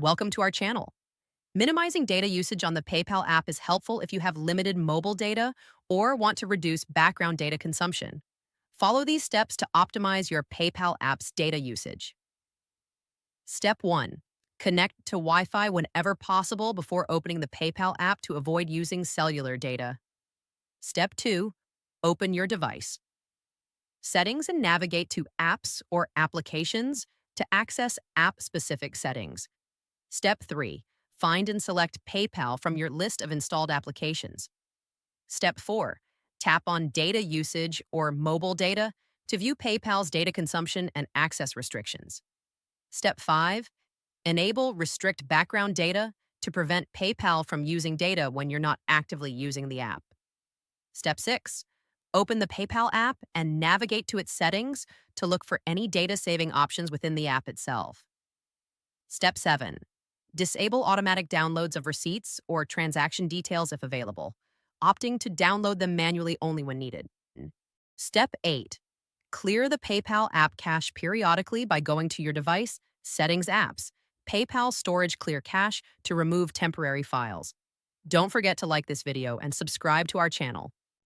Welcome to our channel. Minimizing data usage on the PayPal app is helpful if you have limited mobile data or want to reduce background data consumption. Follow these steps to optimize your PayPal app's data usage. Step 1. Connect to Wi-Fi whenever possible before opening the PayPal app to avoid using cellular data. Step 2. Open your device. Settings and navigate to Apps or Applications to access app-specific settings. Step 3. Find and select PayPal from your list of installed applications. Step 4. Tap on Data Usage or Mobile Data to view PayPal's data consumption and access restrictions. Step 5. Enable Restrict Background Data to prevent PayPal from using data when you're not actively using the app. Step 6. Open the PayPal app and navigate to its settings to look for any data-saving options within the app itself. Step 7. Disable automatic downloads of receipts or transaction details if available, opting to download them manually only when needed. Step 8. Clear the PayPal app cache periodically by going to your device, Settings Apps, PayPal Storage Clear Cache to remove temporary files. Don't forget to like this video and subscribe to our channel.